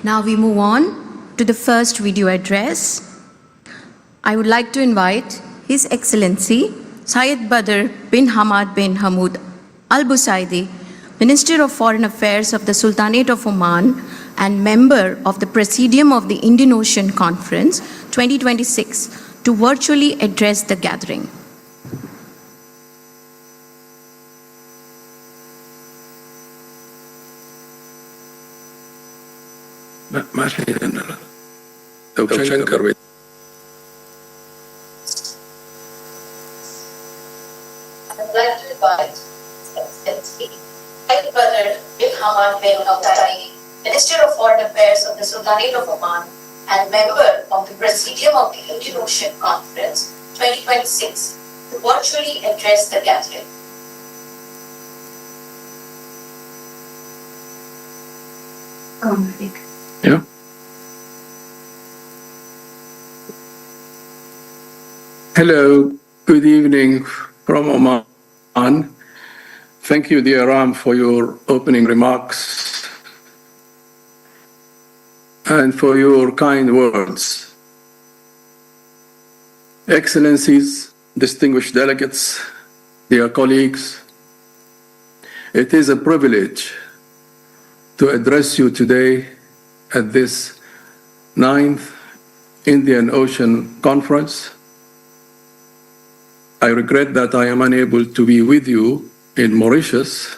Now we move on to the first video address. I would like to invite His Excellency Syed Badr bin Hamad bin Hamoud Al Busaidi, Minister of Foreign Affairs of the Sultanate of Oman and member of the Presidium of the Indian Ocean Conference 2026, to virtually address the gathering. I'd like to invite His Excellency Syed Badr bin Hamad bin Hamoud, Minister of Foreign Affairs of the Sultanate of Oman and member of the Presidium of the Indian Ocean Conference 2026, to virtually address the gathering. Yeah. Hello, good evening from Oman. Thank you, dear Ram, for your opening remarks and for your kind words. Excellencies, distinguished delegates, dear colleagues, it is a privilege to address you today at this 9th Indian Ocean Conference. I regret that I am unable to be with you in Mauritius,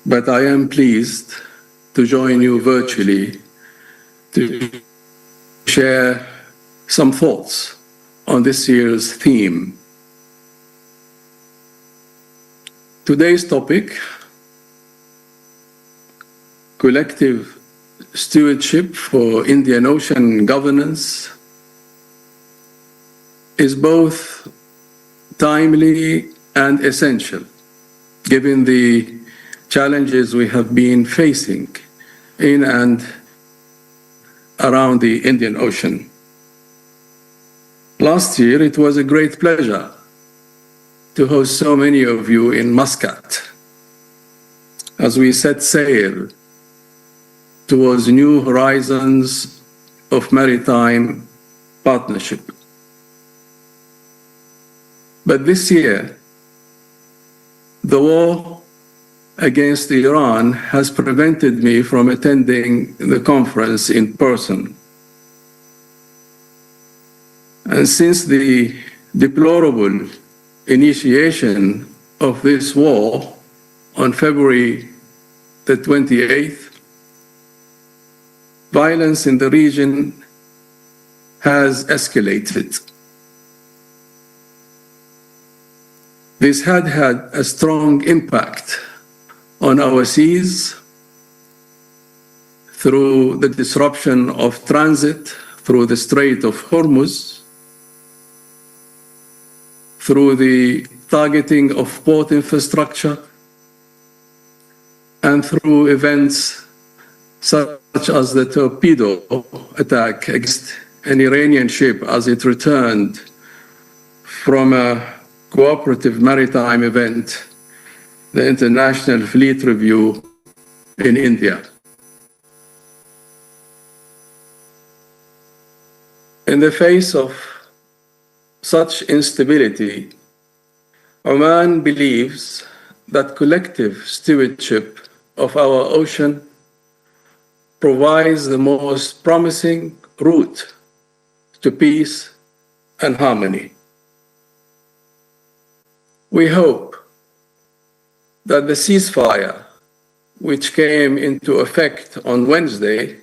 but I am pleased to join you virtually to share some thoughts on this year's theme. Today's topic, collective stewardship for Indian Ocean governance, is both timely and essential, given the challenges we have been facing in and around the Indian Ocean. Last year, it was a great pleasure to host so many of you in Muscat as we set sail towards new horizons of maritime partnership. But this year, the war against Iran has prevented me from attending the conference in person. And since the deplorable initiation of this war on February the 28th, violence in the region has escalated. This had a strong impact on our seas through the disruption of transit through the Strait of Hormuz, through the targeting of port infrastructure, and through events such as the torpedo attack against an Iranian ship as it returned from a cooperative maritime event, the International Fleet Review in India. In the face of such instability, Oman believes that collective stewardship of our ocean provides the most promising route to peace and harmony. We hope that the ceasefire, which came into effect on Wednesday,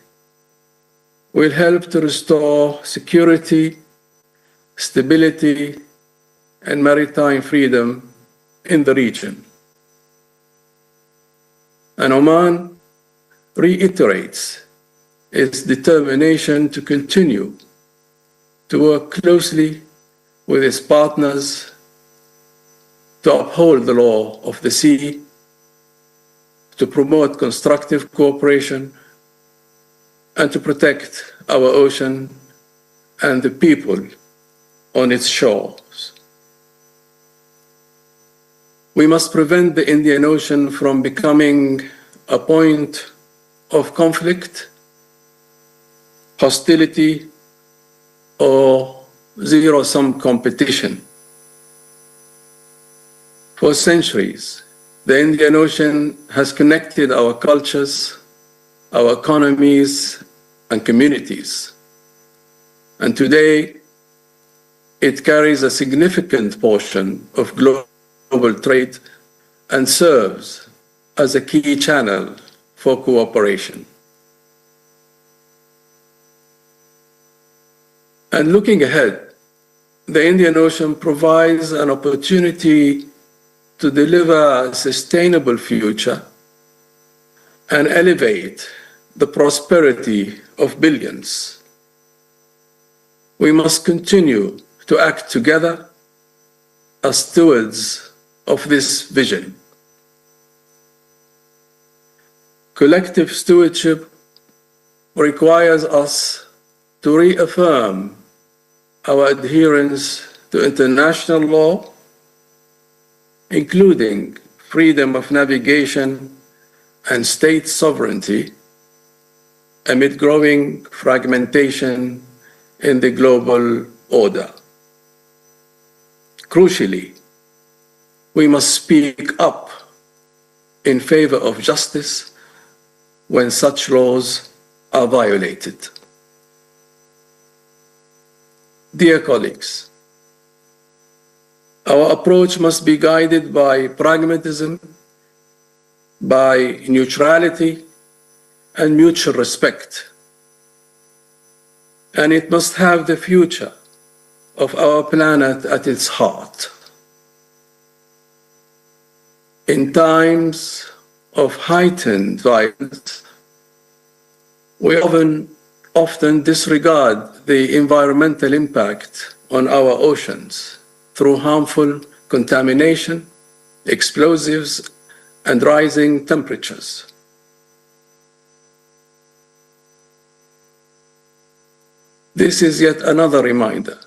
will help to restore security, stability, and maritime freedom in the region. And Oman reiterates its determination to continue to work closely with its partners to uphold the law of the sea, to promote constructive cooperation, and to protect our ocean and the people on its shores. We must prevent the Indian Ocean from becoming a point of conflict hostility, or zero-sum competition. For centuries, the Indian Ocean has connected our cultures, our economies, and communities. And today, it carries a significant portion of global trade and serves as a key channel for cooperation. And looking ahead, the Indian Ocean provides an opportunity to deliver a sustainable future and elevate the prosperity of billions. We must continue to act together as stewards of this vision. Collective stewardship requires us to reaffirm our adherence to international law, including freedom of navigation and state sovereignty, amid growing fragmentation in the global order. Crucially, we must speak up in favor of justice when such laws are violated. Dear colleagues, our approach must be guided by pragmatism, by neutrality, and mutual respect. And it must have the future of our planet at its heart. In times of heightened violence, we often disregard the environmental impact on our oceans through harmful contamination, explosives, and rising temperatures. This is yet another reminder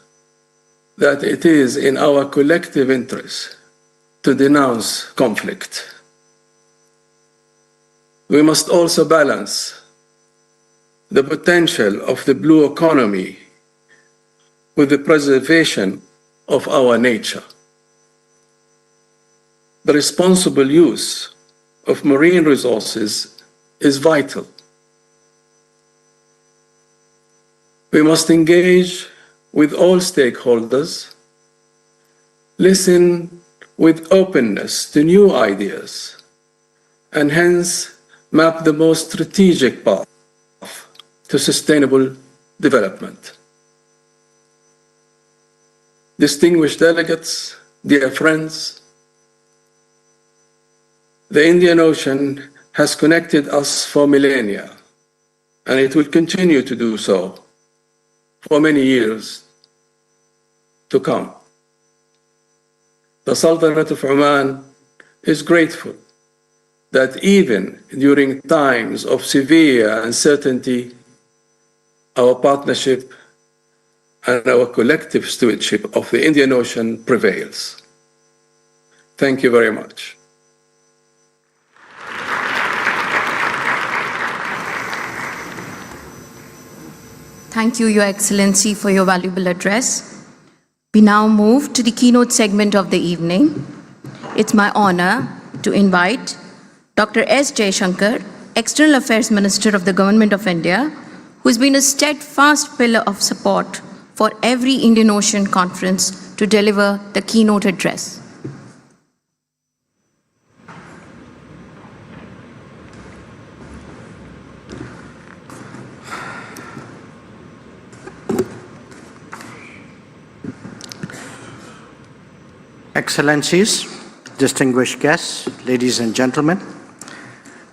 that it is in our collective interest to denounce conflict. We must also balance the potential of the blue economy with the preservation of our nature. The responsible use of marine resources is vital. We must engage with all stakeholders, listen with openness to new ideas, and hence map the most strategic path to sustainable development. Distinguished delegates, dear friends, the Indian Ocean has connected us for millennia, and it will continue to do so for many years to come. The Sultanate of Oman is grateful that even during times of severe uncertainty, our partnership and our collective stewardship of the Indian Ocean prevails. Thank you very much. Thank you, Your Excellency, for your valuable address. We now move to the keynote segment of the evening. It's my honor to invite Dr. S. Jaishankar, External Affairs Minister of the Government of India, who has been a steadfast pillar of support for every Indian Ocean conference to deliver the keynote address. Excellencies, distinguished guests, ladies and gentlemen,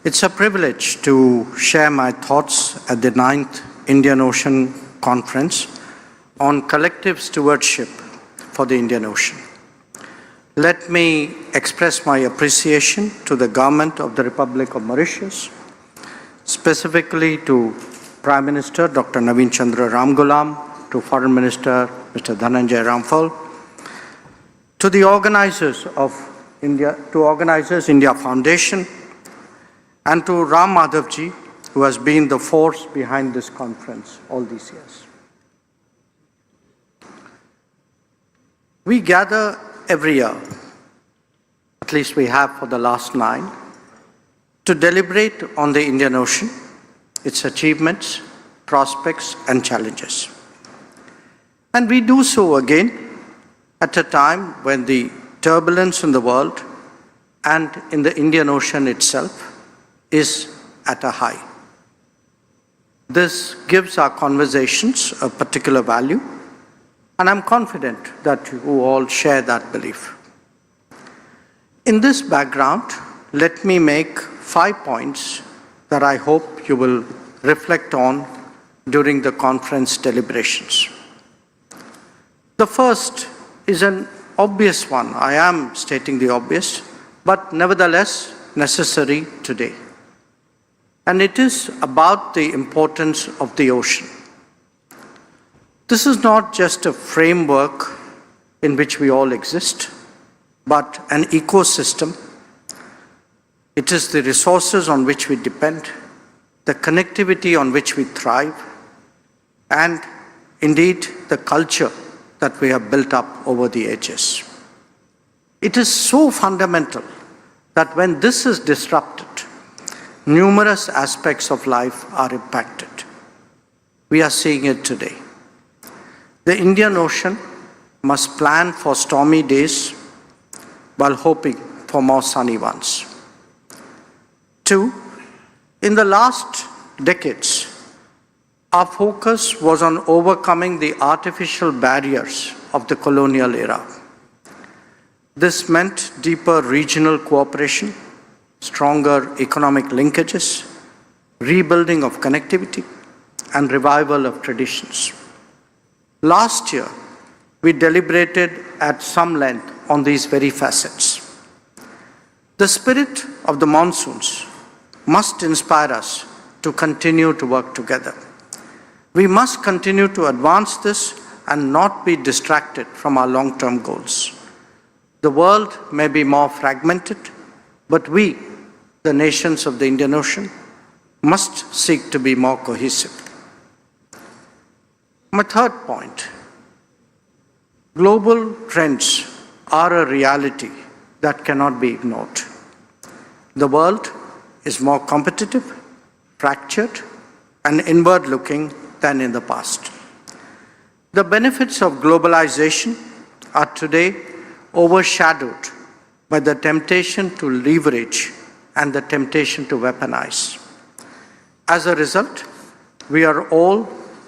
it's a privilege to share my thoughts at the 9th Indian Ocean Conference on collective stewardship for the Indian Ocean. Let me express my appreciation to the Government of the Republic of Mauritius, specifically to Prime Minister Dr. Naveen Chandra Ramgoolam, to Foreign Minister Mr. Dhananjay Ramphal, to the organizers of India Foundation, and to Ram Madhavji who has been the force behind this conference all these years. We gather every year, at least we have for the last 9, to deliberate on the Indian Ocean, its achievements, prospects, and challenges. And we do so again at a time when the turbulence in the world and in the Indian Ocean itself is at a high. This gives our conversations a particular value, and I'm confident that you all share that belief. In this background, let me make 5 points that I hope you will reflect on during the conference deliberations. The first is an obvious one. I am stating the obvious, but nevertheless necessary today. And it is about the importance of the ocean. This is not just a framework in which we all exist, but an ecosystem. It is the resources on which we depend, the connectivity on which we thrive, and indeed the culture that we have built up over the ages. It is so fundamental that when this is disrupted, numerous aspects of life are impacted. We are seeing it today. The Indian Ocean must plan for stormy days while hoping for more sunny ones. 2, in the last decades, our focus was on overcoming the artificial barriers of the colonial era. This meant deeper regional cooperation, stronger economic linkages, rebuilding of connectivity, and revival of traditions. Last year, we deliberated at some length on these very facets. The spirit of the monsoons must inspire us to continue to work together. We must continue to advance this and not be distracted from our long-term goals. The world may be more fragmented, but we, the nations of the Indian Ocean, must seek to be more cohesive. My third point, global trends are a reality that cannot be ignored. The world is more competitive, fractured, and inward-looking than in the past. The benefits of globalization are today overshadowed by the temptation to leverage and the temptation to weaponize. As a result, we are all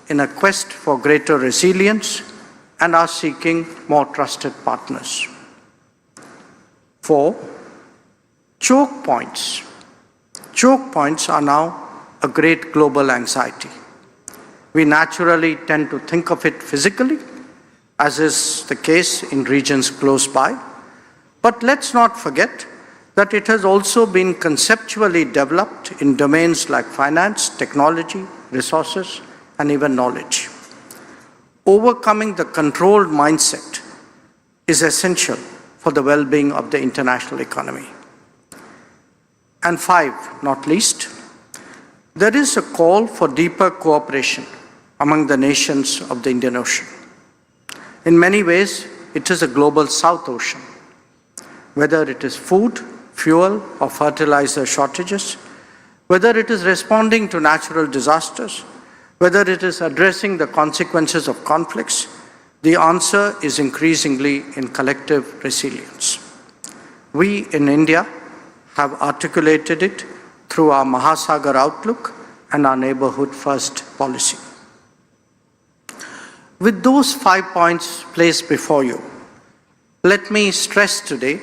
in a quest for greater resilience and are seeking more trusted partners. 4, choke points. Choke points are now a great global anxiety. We naturally tend to think of it physically, as is the case in regions close by. But let's not forget that it has also been conceptually developed in domains like finance, technology, resources, and even knowledge. Overcoming the controlled mindset is essential for the well-being of the international economy. And 5, not least, there is a call for deeper cooperation among the nations of the Indian Ocean. In many ways, it is a global South Ocean. Whether it is food, fuel, or fertilizer shortages, whether it is responding to natural disasters, whether it is addressing the consequences of conflicts, the answer is increasingly in collective resilience. We in India have articulated it through our Mahasagar outlook and our neighborhood first policy. With those 5 points placed before you, let me stress today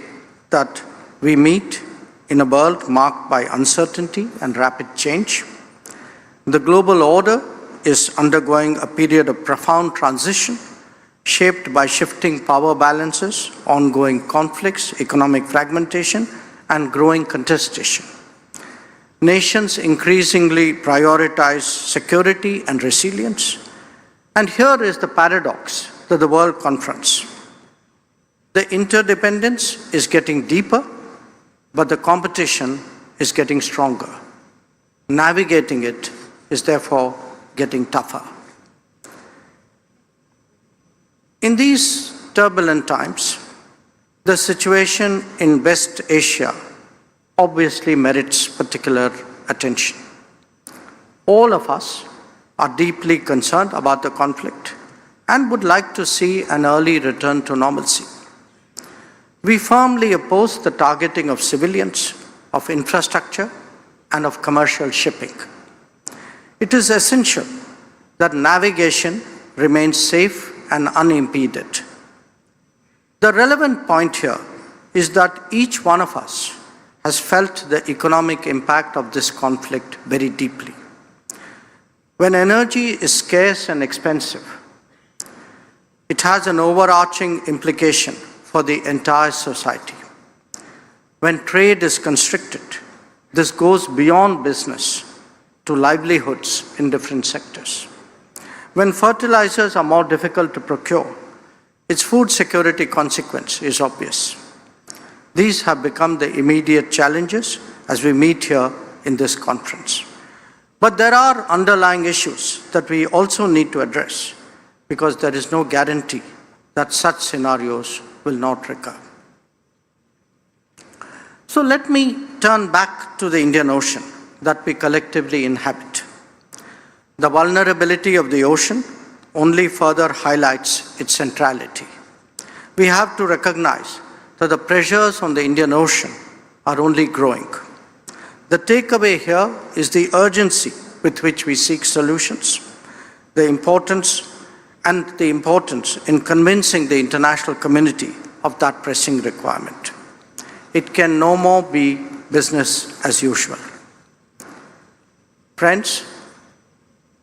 that we meet in a world marked by uncertainty and rapid change. The global order is undergoing a period of profound transition, shaped by shifting power balances, ongoing conflicts, economic fragmentation, and growing contestation. Nations increasingly prioritize security and resilience. And here is the paradox that the world confronts. The interdependence is getting deeper, but the competition is getting stronger. Navigating it is therefore getting tougher. In these turbulent times, the situation in West Asia obviously merits particular attention. All of us are deeply concerned about the conflict and would like to see an early return to normalcy. We firmly oppose the targeting of civilians, of infrastructure, and of commercial shipping. It is essential that navigation remains safe and unimpeded. The relevant point here is that each one of us has felt the economic impact of this conflict very deeply. When energy is scarce and expensive, it has an overarching implication for the entire society. When trade is constricted, this goes beyond business to livelihoods in different sectors. When fertilizers are more difficult to procure, its food security consequence is obvious. These have become the immediate challenges as we meet here in this conference. But there are underlying issues that we also need to address because there is no guarantee that such scenarios will not recur. So let me turn back to the Indian Ocean that we collectively inhabit. The vulnerability of the ocean only further highlights its centrality. We have to recognize that the pressures on the Indian Ocean are only growing. The takeaway here is the urgency with which we seek solutions, the importance in convincing the international community of that pressing requirement. It can no more be business as usual. Friends,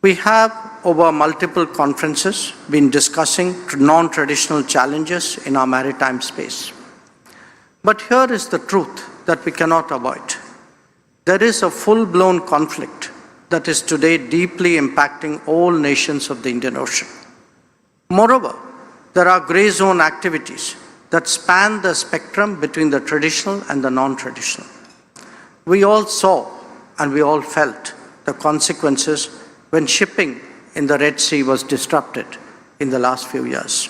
we have over multiple conferences been discussing non-traditional challenges in our maritime space. But here is the truth that we cannot avoid. There is a full-blown conflict that is today deeply impacting all nations of the Indian Ocean. Moreover, there are gray zone activities that span the spectrum between the traditional and the non-traditional. We all saw and we all felt the consequences when shipping in the Red Sea was disrupted in the last few years.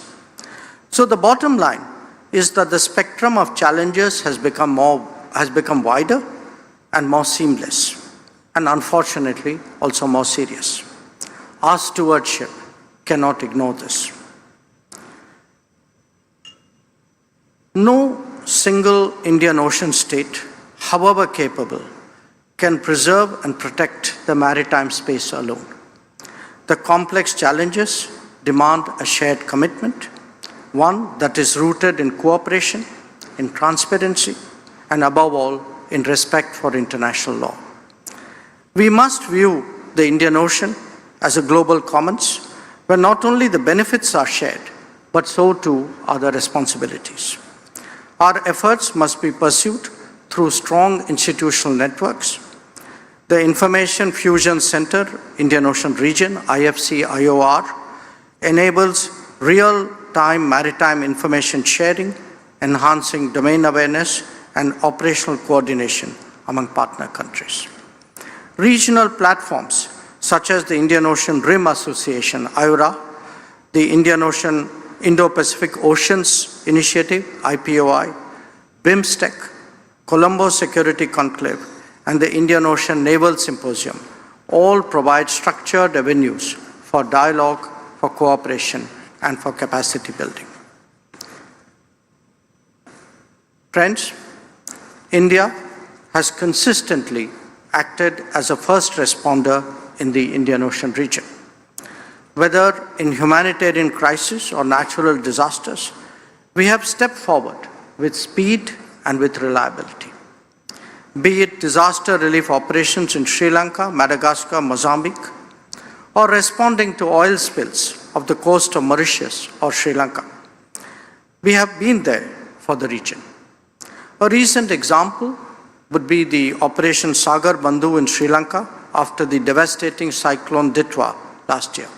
So the bottom line is that the spectrum of challenges has become wider and more seamless, and unfortunately also more serious. Our stewardship cannot ignore this. No single Indian Ocean state, however capable, can preserve and protect the maritime space alone. The complex challenges demand a shared commitment, one that is rooted in cooperation, in transparency, and above all, in respect for international law. We must view the Indian Ocean as a global commons where not only the benefits are shared, but so too are the responsibilities. Our efforts must be pursued through strong institutional networks. The Information Fusion Center, Indian Ocean Region, IFC-IOR, enables real-time maritime information sharing, enhancing domain awareness and operational coordination among partner countries. Regional platforms such as the Indian Ocean Rim Association, IORA, the Indian Ocean Indo-Pacific Oceans Initiative, IPOI, BIMSTEC, Colombo Security Conclave, and the Indian Ocean Naval Symposium all provide structured avenues for dialogue, for cooperation, and for capacity building. Friends, India has consistently acted as a first responder in the Indian Ocean region. Whether in humanitarian crisis or natural disasters, we have stepped forward with speed and with reliability. Be it disaster relief operations in Sri Lanka, Madagascar, Mozambique, or responding to oil spills of the coast of Mauritius or Sri Lanka. We have been there for the region. A recent example would be the Operation Sagar Bandhu in Sri Lanka after the devastating cyclone Ditwa last year.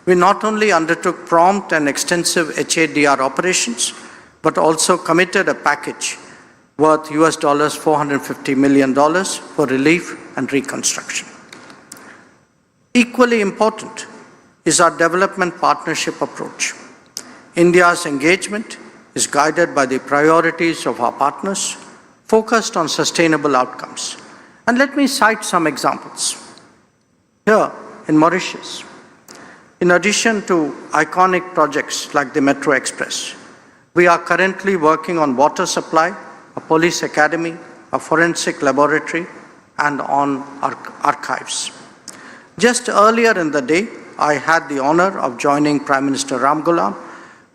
We not only undertook prompt and extensive HADR operations, but also committed a package worth US dollars $450 million for relief and reconstruction. Equally important is our development partnership approach. India's engagement is guided by the priorities of our partners, focused on sustainable outcomes. And let me cite some examples. Here in Mauritius, in addition to iconic projects like the Metro Express, we are currently working on water supply, a police academy, a forensic laboratory, and on archives. Just earlier in the day, I had the honor of joining Prime Minister Ramgoolam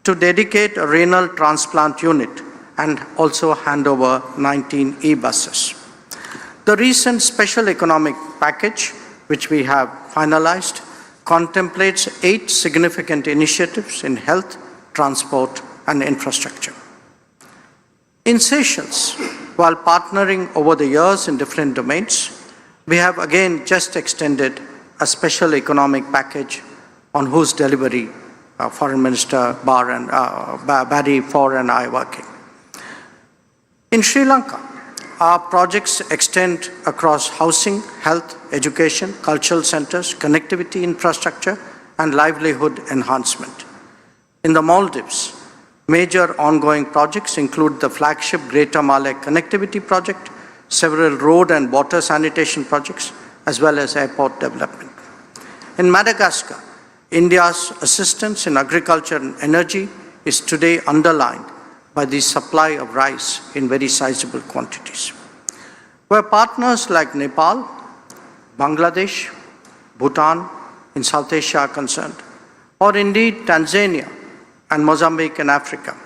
to dedicate a renal transplant unit and also hand over 19 e-buses. The recent special economic package, which we have finalized, contemplates 8 significant initiatives in health, transport, and infrastructure. In Seychelles, while partnering over the years in different domains, we have again just extended a special economic package on whose delivery Foreign Minister Barry Faure and I are working. In Sri Lanka, our projects extend across housing, health, education, cultural centers, connectivity infrastructure, and livelihood enhancement. In the Maldives, major ongoing projects include the flagship Greater Malay Connectivity Project, several road and water sanitation projects, as well as airport development. In Madagascar, India's assistance in agriculture and energy is today underlined by the supply of rice in very sizable quantities. Where partners like Nepal, Bangladesh, Bhutan in South Asia are concerned, or indeed Tanzania and Mozambique in Africa,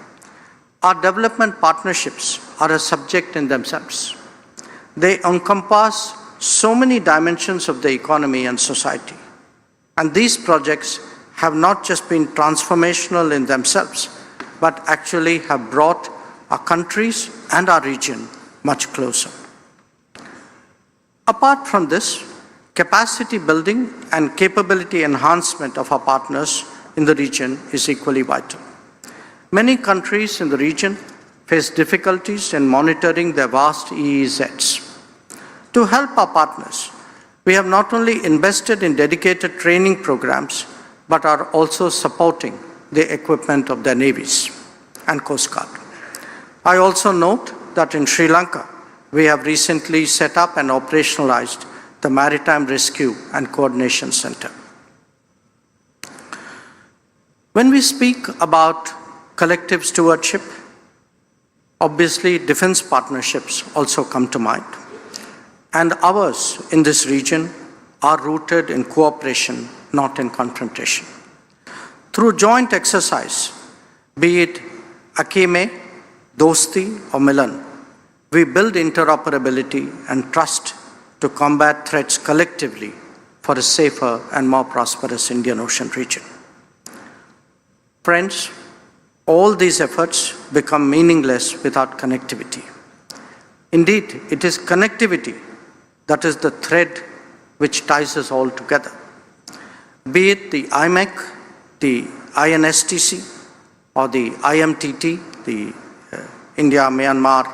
our development partnerships are a subject in themselves. They encompass so many dimensions of the economy and society. And these projects have not just been transformational in themselves, but actually have brought our countries and our region much closer. Apart from this, capacity building and capability enhancement of our partners in the region is equally vital. Many countries in the region face difficulties in monitoring their vast EEZs. To help our partners, we have not only invested in dedicated training programs, but are also supporting the equipment of their navies and Coast Guard. I also note that in Sri Lanka, we have recently set up and operationalized the Maritime Rescue and Coordination Center. When we speak about collective stewardship, obviously defense partnerships also come to mind. And ours in this region are rooted in cooperation, not in confrontation. Through joint exercise, be it Akime, Dosti, or Milan, we build interoperability and trust to combat threats collectively for a safer and more prosperous Indian Ocean region. Friends, all these efforts become meaningless without connectivity. Indeed, it is connectivity that is the thread which ties us all together. Be it the IMEC, the INSTC, or the IMTT, the India-Myanmar,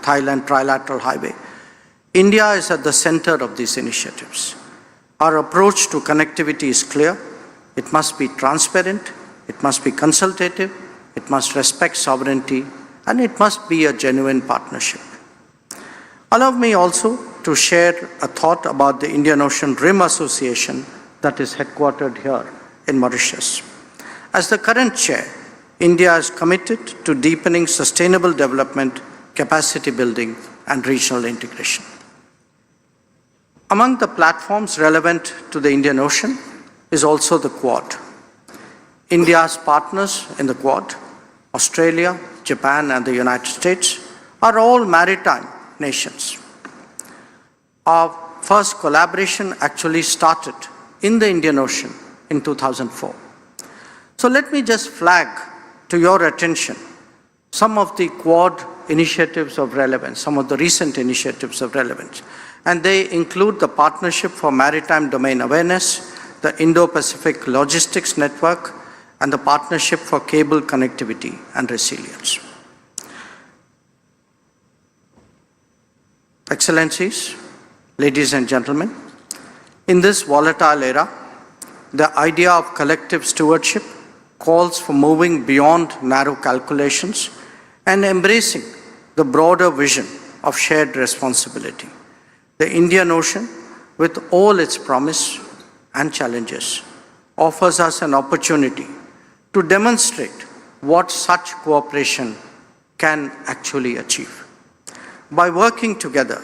Thailand Trilateral Highway, India is at the center of these initiatives. Our approach to connectivity is clear. It must be transparent, it must be consultative, it must respect sovereignty, and it must be a genuine partnership. Allow me also to share a thought about the Indian Ocean Rim Association that is headquartered here in Mauritius. As the current chair, India is committed to deepening sustainable development, capacity building, and regional integration. Among the platforms relevant to the Indian Ocean is also the Quad. India's partners in the Quad, Australia, Japan, and the United States, are all maritime nations. Our first collaboration actually started in the Indian Ocean in 2004. So let me just flag to your attention some of the Quad initiatives of relevance, some of the recent initiatives of relevance. And they include the Partnership for Maritime Domain Awareness, the Indo-Pacific Logistics Network, and the Partnership for Cable Connectivity and Resilience. Excellencies, ladies and gentlemen, in this volatile era, the idea of collective stewardship calls for moving beyond narrow calculations and embracing the broader vision of shared responsibility. The Indian Ocean, with all its promise and challenges, offers us an opportunity to demonstrate what such cooperation can actually achieve. By working together,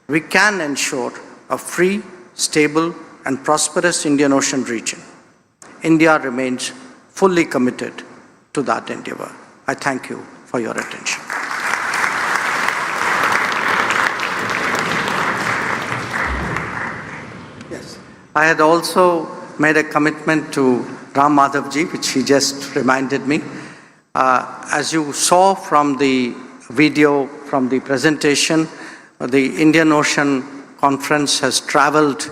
we can ensure a free, stable, and prosperous Indian Ocean region. India remains fully committed to that endeavor. I thank you for your attention. Yes, I had also made a commitment to Ram Madhavji, which he just reminded me. As you saw from the video, from the presentation, the Indian Ocean Conference has traveled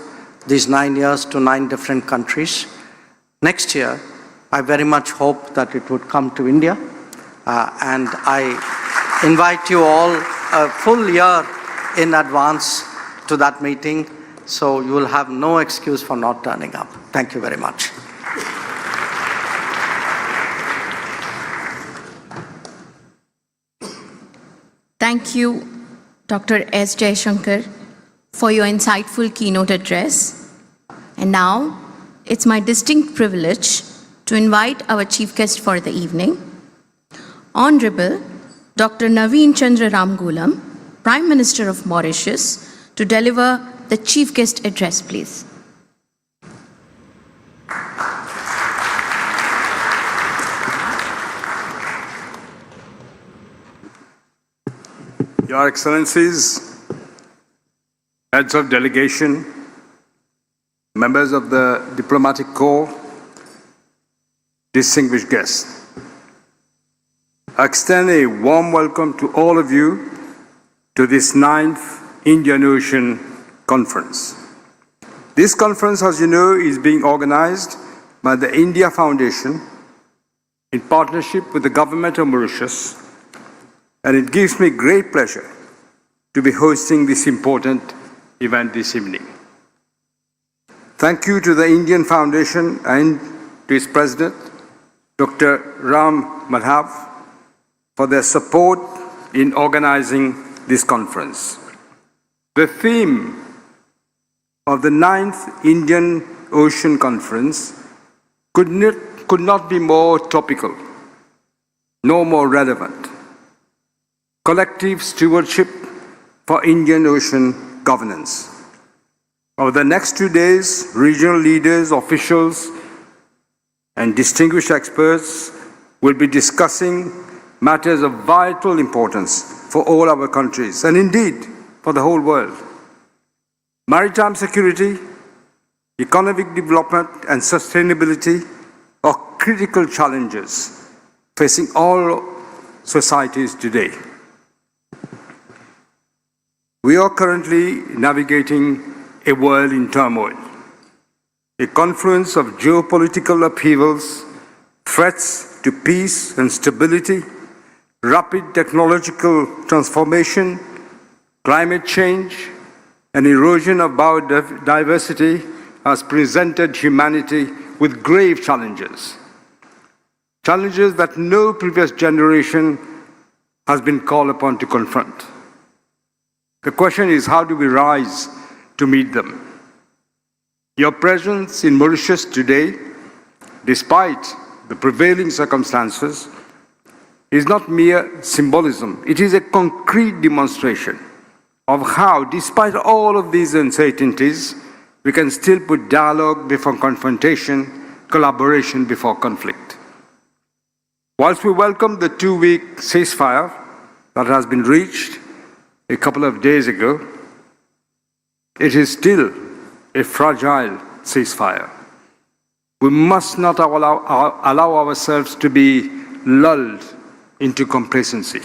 these 9 years to 9 different countries. Next year, I very much hope that it would come to India, and I invite you all a full year in advance to that meeting, so you will have no excuse for not turning up. Thank you very much. Thank you, Dr. S. Jaishankar, for your insightful keynote address. And now, it's my distinct privilege to invite our chief guest for the evening, Honorable Dr. Naveen Chandra Ramgoolam, Prime Minister of Mauritius, to deliver the chief guest address, please. Your Excellencies, heads of delegation, members of the diplomatic corps, distinguished guests, I extend a warm welcome to all of you to this 9th Indian Ocean Conference. This conference, as you know, is being organized by the India Foundation in partnership with the government of Mauritius, and it gives me great pleasure to be hosting this important event this evening. Thank you to the Indian Foundation and to its president, Dr. Ram Madhav, for their support in organizing this conference. The theme of the 9th Indian Ocean Conference could not be more topical, nor more relevant. Collective stewardship for Indian Ocean governance. Over the next 2 days, regional leaders, officials, and distinguished experts will be discussing matters of vital importance for all our countries, and indeed for the whole world. Maritime security, economic development, and sustainability are critical challenges facing all societies today. We are currently navigating a world in turmoil, a confluence of geopolitical upheavals, threats to peace and stability, rapid technological transformation, climate change, and erosion of biodiversity has presented humanity with grave challenges. Challenges that no previous generation has been called upon to confront. The question is, how do we rise to meet them? Your presence in Mauritius today, despite the prevailing circumstances, is not mere symbolism. It is a concrete demonstration of how, despite all of these uncertainties, we can still put dialogue before confrontation, collaboration before conflict. Whilst we welcome the 2-week ceasefire that has been reached a couple of days ago, it is still a fragile ceasefire. We must not allow ourselves to be lulled into complacency.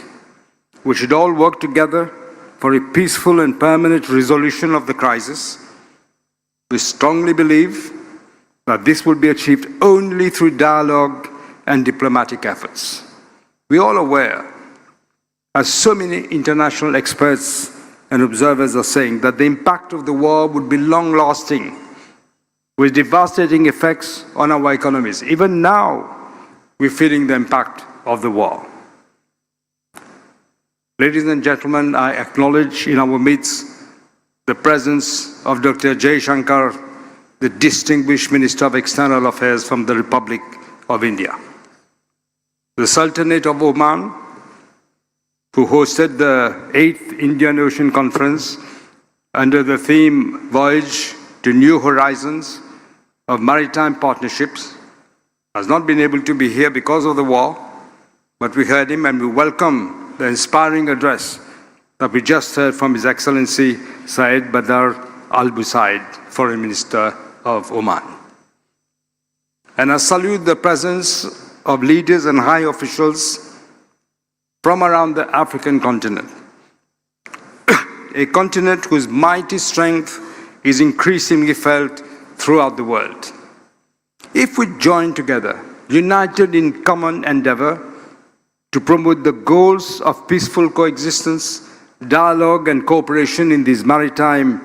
We should all work together for a peaceful and permanent resolution of the crisis. We strongly believe that this will be achieved only through dialogue and diplomatic efforts. We are all aware, as so many international experts and observers are saying that the impact of the war would be long-lasting, with devastating effects on our economies. Even now, we're feeling the impact of the war. Ladies and gentlemen, I acknowledge in our midst the presence of Dr. Jay Shankar, the distinguished Minister of External Affairs from the Republic of India. The Sultanate of Oman, who hosted the 8th Indian Ocean Conference under the theme Voyage to New Horizons of Maritime Partnerships, has not been able to be here because of the war, but we heard him and we welcome the inspiring address that we just heard from His Excellency Syed Badr Al Busaid, Foreign Minister of Oman. And I salute the presence of leaders and high officials from around the African continent, a continent whose mighty strength is increasingly felt throughout the world. If we join together, united in common endeavor to promote the goals of peaceful coexistence, dialogue and cooperation in these maritime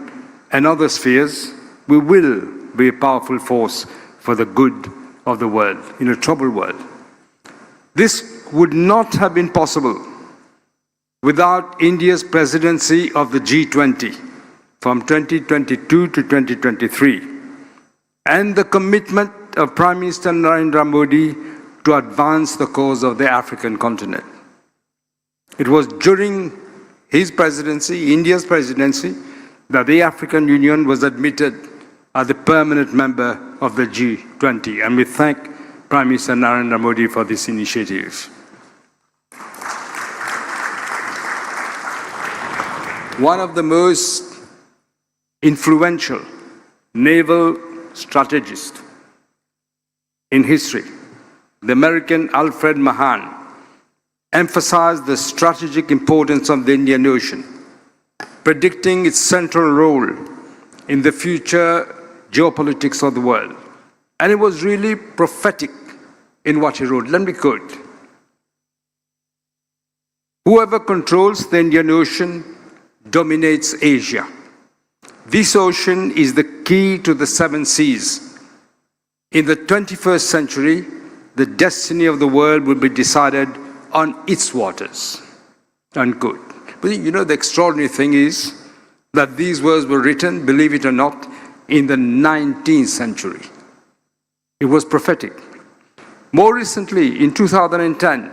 and other spheres, we will be a powerful force for the good of the world, in a troubled world. This would not have been possible without India's presidency of the G20 from 2022 to 2023, and the commitment of Prime Minister Narendra Modi to advance the cause of the African continent. It was during his presidency, India's presidency, that the African Union was admitted as a permanent member of the G20, and we thank Prime Minister Narendra Modi for this initiative. One of the most influential naval strategists in history, the American Alfred Mahan, emphasized the strategic importance of the Indian Ocean, predicting its central role in the future geopolitics of the world. And it was really prophetic in what he wrote. Let me quote. "Whoever controls the Indian Ocean dominates Asia. This ocean is the key to the 7 seas. In the 21st century, the destiny of the world will be decided on its waters." Unquote. But you know, the extraordinary thing is that these words were written, believe it or not, in the 19th century. It was prophetic. More recently, in 2010,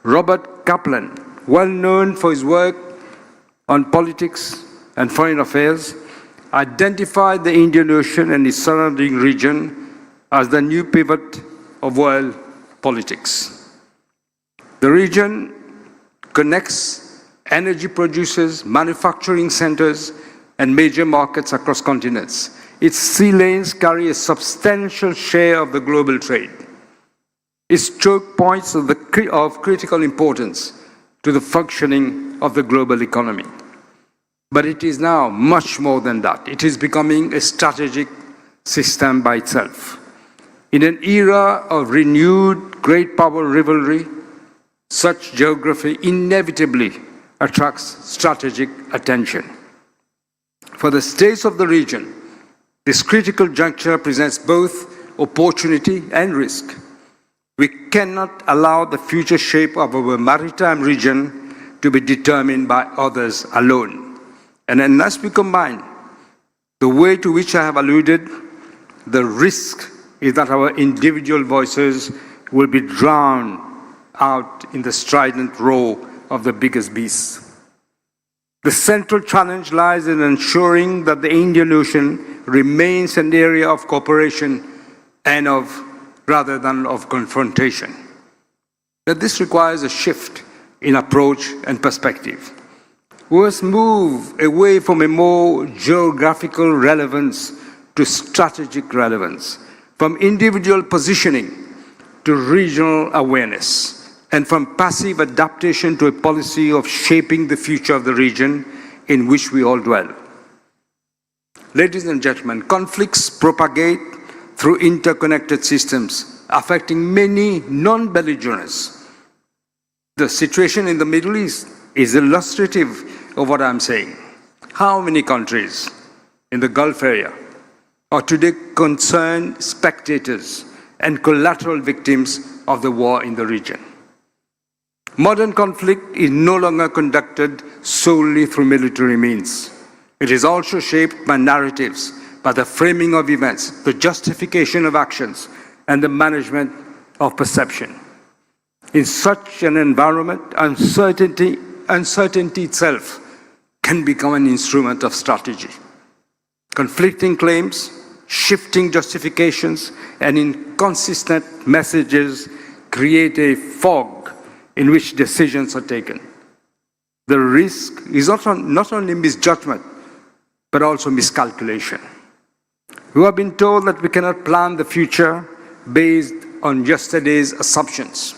Robert Kaplan, well known for his work on politics and foreign affairs, identified the Indian Ocean and its surrounding region as the new pivot of world politics. The region connects energy producers, manufacturing centers, and major markets across continents. Its sea lanes carry a substantial share of the global trade. Its choke points of critical importance to the functioning of the global economy. But it is now much more than that. It is becoming a strategic system by itself. In an era of renewed great power rivalry, such geography inevitably attracts strategic attention. For the states of the region, this critical juncture presents both opportunity and risk. We cannot allow the future shape of our maritime region to be determined by others alone. And unless we combine the way to which I have alluded, the risk is that our individual voices will be drowned out in the strident roar of the biggest beasts. The central challenge lies in ensuring that the Indian Ocean remains an area of cooperation and rather than of confrontation. That this requires a shift in approach and perspective. We must move away from a more geographical relevance to strategic relevance, from individual positioning to regional awareness, and from passive adaptation to a policy of shaping the future of the region in which we all dwell. Ladies and gentlemen, conflicts propagate through interconnected systems, affecting many non-belligerents. The situation in the Middle East is illustrative of what I'm saying. How many countries in the Gulf area are today concerned spectators and collateral victims of the war in the region? Modern conflict is no longer conducted solely through military means. It is also shaped by narratives, by the framing of events, the justification of actions, and the management of perception. In such an environment, uncertainty itself can become an instrument of strategy. Conflicting claims, shifting justifications, and inconsistent messages create a fog in which decisions are taken. The risk is not only misjudgment, but also miscalculation. We have been told that we cannot plan the future based on yesterday's assumptions.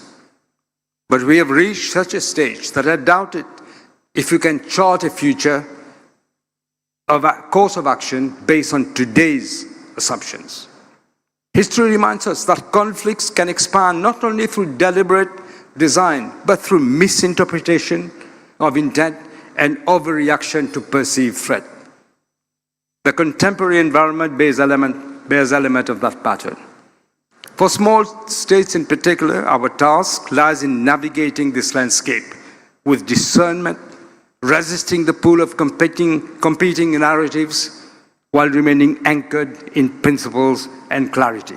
But we have reached such a stage that I doubt it if you can chart a future of a course of action based on today's assumptions. History reminds us that conflicts can expand not only through deliberate design, but through misinterpretation of intent and overreaction to perceived threat. The contemporary environment bears element of that pattern. For small states in particular, our task lies in navigating this landscape with discernment, resisting the pull of competing narratives while remaining anchored in principles and clarity.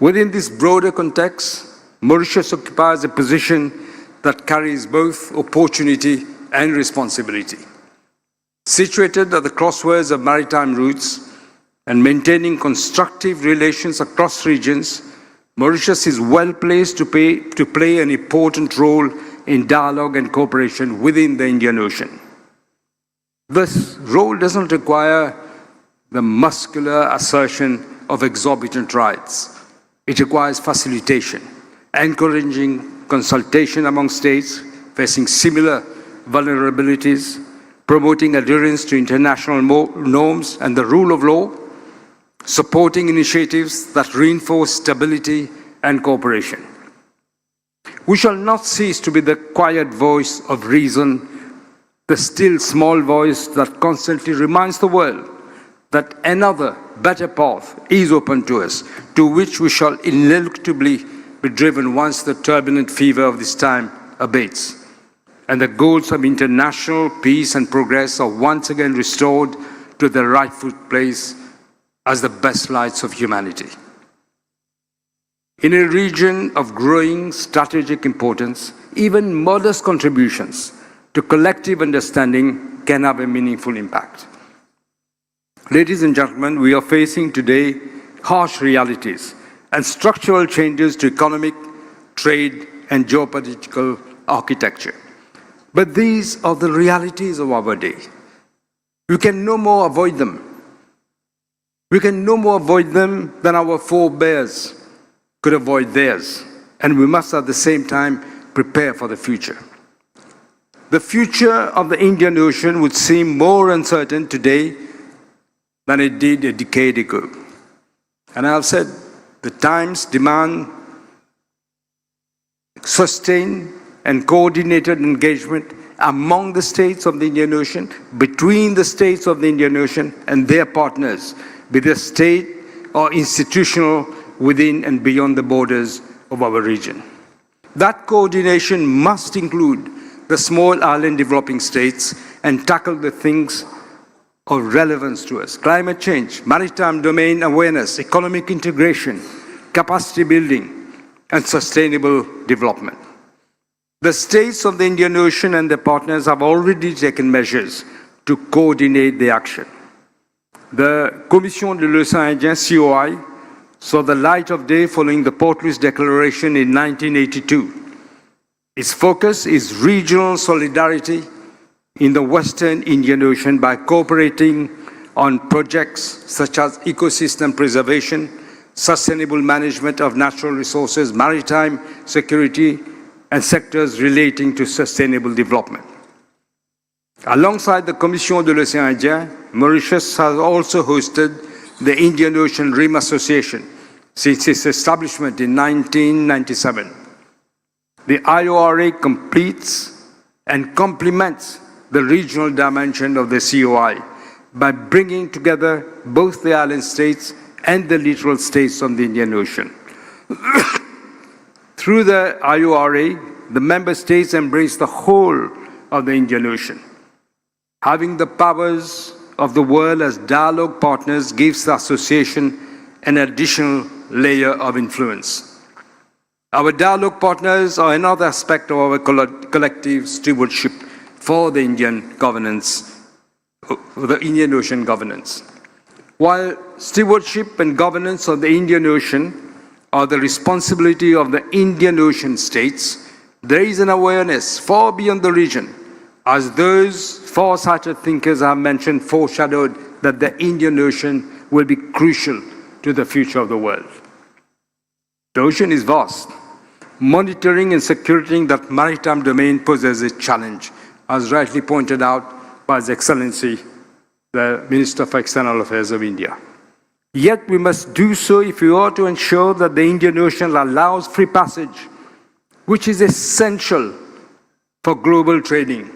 Within this broader context, Mauritius occupies a position that carries both opportunity and responsibility. Situated at the crossroads of maritime routes and maintaining constructive relations across regions, Mauritius is well placed to play an important role in dialogue and cooperation within the Indian Ocean. This role doesn't require the muscular assertion of exorbitant rights. It requires facilitation, encouraging consultation among states facing similar vulnerabilities, promoting adherence to international norms and the rule of law, supporting initiatives that reinforce stability and cooperation. We shall not cease to be the quiet voice of reason, the still small voice that constantly reminds the world that another, better path is open to us, to which we shall ineluctably be driven once the turbulent fever of this time abates, and the goals of international peace and progress are once again restored to their rightful place as the best lights of humanity. In a region of growing strategic importance, even modest contributions to collective understanding can have a meaningful impact. Ladies and gentlemen, we are facing today harsh realities and structural changes to economic, trade, and geopolitical architecture. But these are the realities of our day. We can no more avoid them. We can no more avoid them than our forebears could avoid theirs. And we must at the same time prepare for the future. The future of the Indian Ocean would seem more uncertain today than it did a decade ago. And I have said the times demand sustained and coordinated engagement among the states of the Indian Ocean, between the states of the Indian Ocean and their partners, be they state or institutional within and beyond the borders of our region. That coordination must include the small island developing states and tackle the things of relevance to us: climate change, maritime domain awareness, economic integration, capacity building, and sustainable development. The states of the Indian Ocean and their partners have already taken measures to coordinate the action. The Commission de l'Océan Indien, COI, saw the light of day following the Port Louis Declaration in 1982. Its focus is regional solidarity in the Western Indian Ocean by cooperating on projects such as ecosystem preservation, sustainable management of natural resources, maritime security, and sectors relating to sustainable development. Alongside the Commission de l'Océan Indien, Mauritius has also hosted the Indian Ocean Rim Association since its establishment in 1997. The IORA completes and complements the regional dimension of the COI by bringing together both the island states and the littoral states of the Indian Ocean. Through the IORA, the member states embrace the whole of the Indian Ocean. Having the powers of the world as dialogue partners gives the association an additional layer of influence. Our dialogue partners are another aspect of our collective stewardship for the Indian governance, the Indian Ocean governance. While stewardship and governance of the Indian Ocean are the responsibility of the Indian Ocean states, there is an awareness far beyond the region, as those far-sighted thinkers have mentioned, foreshadowed that the Indian Ocean will be crucial to the future of the world. The ocean is vast. Monitoring and securing that maritime domain poses a challenge, as rightly pointed out by His Excellency, the Minister for External Affairs of India. Yet we must do so if we are to ensure that the Indian Ocean allows free passage, which is essential for global trading.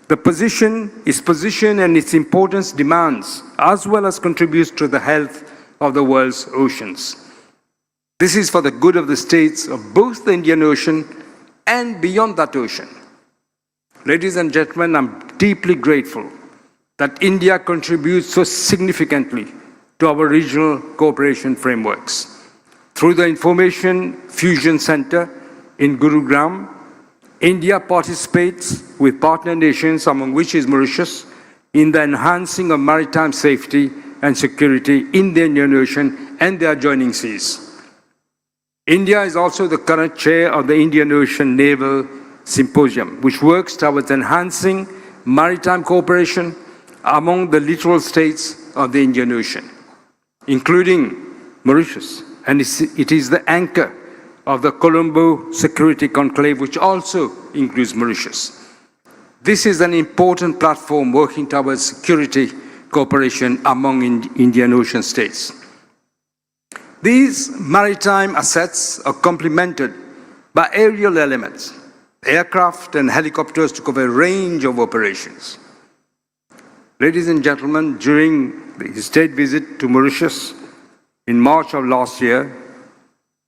Its position and its importance demands, as well as contributes to the health of the world's oceans. This is for the good of the states of both the Indian Ocean and beyond that ocean. Ladies and gentlemen, I'm deeply grateful that India contributes so significantly to our regional cooperation frameworks. Through the Information Fusion Center in Gurugram, India participates with partner nations, among which is Mauritius, in the enhancing of maritime safety and security in the Indian Ocean and the adjoining seas. India is also the current chair of the Indian Ocean Naval Symposium, which works towards enhancing maritime cooperation among the littoral states of the Indian Ocean, including Mauritius, and it is the anchor of the Colombo Security Conclave, which also includes Mauritius. This is an important platform working towards security cooperation among Indian Ocean states. These maritime assets are complemented by aerial elements, aircraft and helicopters to cover a range of operations. Ladies and gentlemen, during the state visit to Mauritius in March of last year,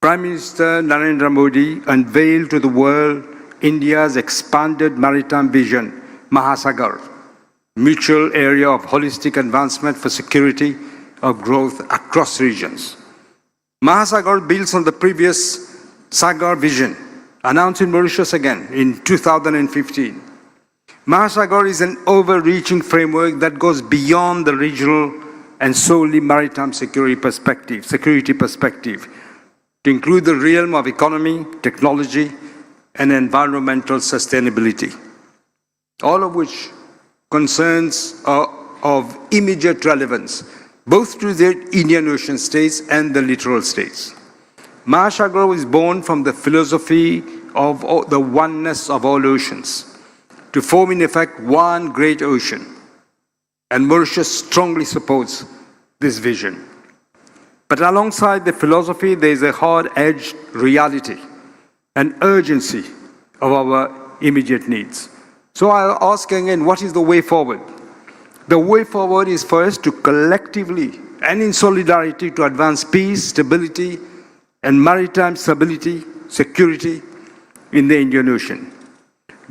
Prime Minister Narendra Modi unveiled to the world India's expanded maritime vision, Mahasagar, mutual area of holistic advancement for security of growth across regions. Mahasagar builds on the previous Sagar vision, announced in Mauritius again in 2015. Mahasagar is an overreaching framework that goes beyond the regional and solely maritime security perspective, to include the realm of economy, technology, and environmental sustainability, all of which concerns are of immediate relevance, both to the Indian Ocean states and the littoral states. Mahasagar is born from the philosophy of the oneness of all oceans, to form in effect one great ocean, and Mauritius strongly supports this vision. But alongside the philosophy, there is a hard-edged reality and urgency of our immediate needs. So I'll ask again, what is the way forward? The way forward is for us to collectively and in solidarity to advance peace, stability, and maritime stability, security in the Indian Ocean,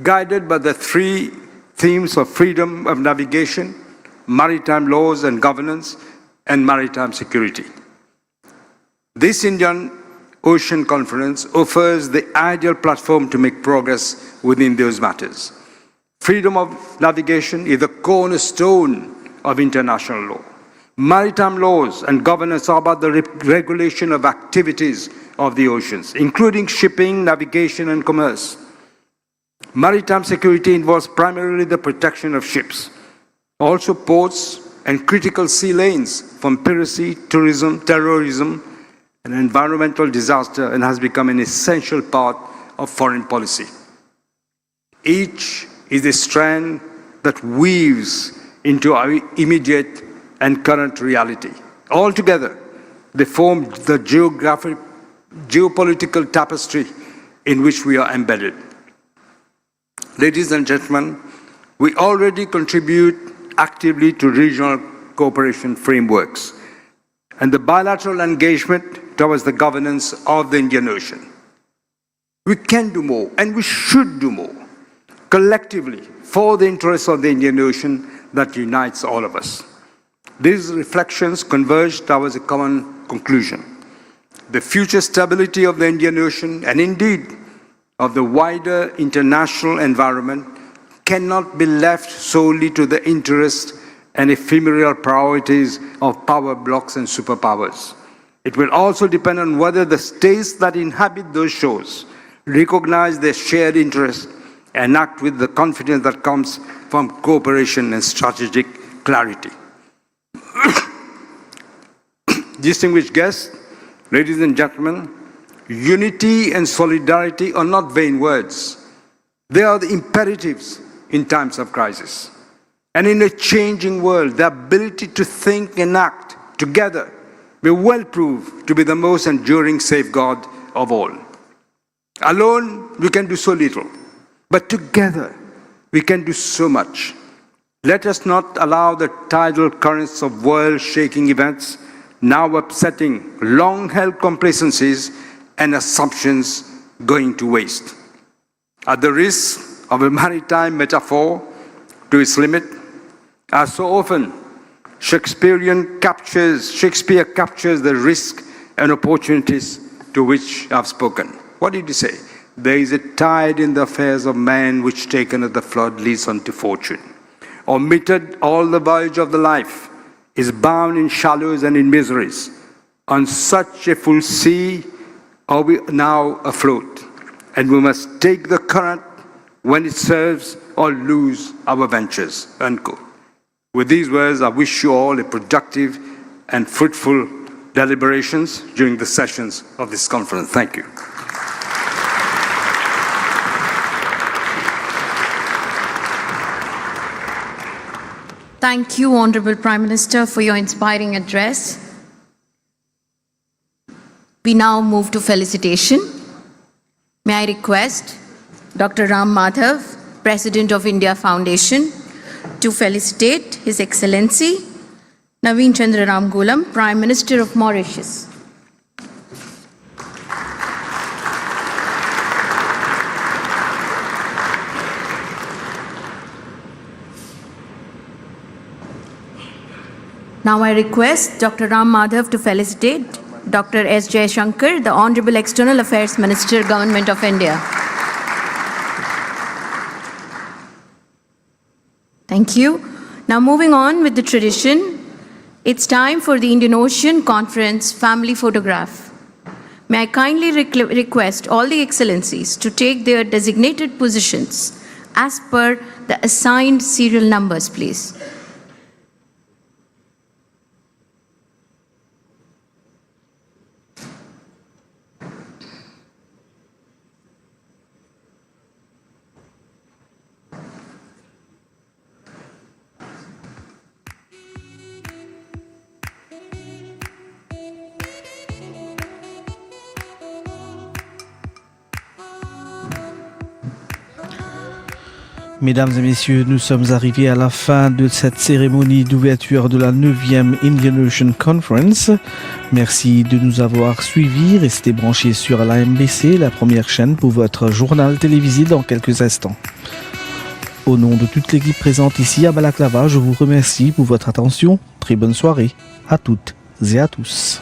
guided by the three themes of freedom of navigation, maritime laws and governance, and maritime security. This Indian Ocean Conference offers the ideal platform to make progress within those matters. Freedom of navigation is the cornerstone of international law. Maritime laws and governance are about the regulation of activities of the oceans, including shipping, navigation, and commerce. Maritime security involves primarily the protection of ships, also ports and critical sea lanes from piracy, tourism, terrorism, and environmental disaster, and has become an essential part of foreign policy. Each is a strand that weaves into our immediate and current reality. Altogether, they form the geopolitical tapestry in which we are embedded. Ladies and gentlemen, We already contribute actively to regional cooperation frameworks and the bilateral engagement towards the governance of the Indian Ocean. We can do more, and we should do more, collectively, for the interests of the Indian Ocean that unites all of us. These reflections converge towards a common conclusion. The future stability of the Indian Ocean, and indeed of the wider international environment, cannot be left solely to the interest and ephemeral priorities of power blocks and superpowers. It will also depend on whether the states that inhabit those shores recognize their shared interests and act with the confidence that comes from cooperation and strategic clarity. Distinguished guests, ladies and gentlemen, unity and solidarity are not vain words. They are the imperatives in times of crisis. And in a changing world, the ability to think and act together will well prove to be the most enduring safeguard of all. Alone, we can do so little, but together, we can do so much. Let us not allow the tidal currents of world-shaking events now upsetting long-held complacencies and assumptions going to waste. At the risk of a maritime metaphor to its limit, as so often, Shakespeare captures the risk and opportunities to which I've spoken. What did he say? There is a tide in the affairs of man which taken at the flood leads unto fortune. Omitted all the voyage of the life is bound in shallows and in miseries. On such a full sea are we now afloat, and we must take the current when it serves or lose our ventures. Unquote. With these words, I wish you all a productive and fruitful deliberations during the sessions of this conference. Thank you. Thank you, Honorable Prime Minister, for your inspiring address. We now move to felicitation. May I request Dr. Ram Madhav, President of India Foundation, to felicitate His Excellency Naveen Chandra Ramgoolam, Prime Minister of Mauritius. Now I request Dr. Ram Madhav to felicitate Dr. S. Jaishankar, the Honorable External Affairs Minister, Government of India. Thank you. Now moving on with the tradition, it's time for the Indian Ocean Conference family photograph. May I kindly request all the excellencies to take their designated positions as per the assigned serial numbers, please. Mesdames et messieurs, nous sommes arrivés à la fin de cette cérémonie d'ouverture de la 9e Indian Ocean Conference. Merci de nous avoir suivis. Restez branchés sur la MBC, la première chaîne, pour votre journal télévisé dans quelques instants. Au nom de toute l'équipe présente ici à Balaklava, je vous remercie pour votre attention. Très bonne soirée à toutes et à tous.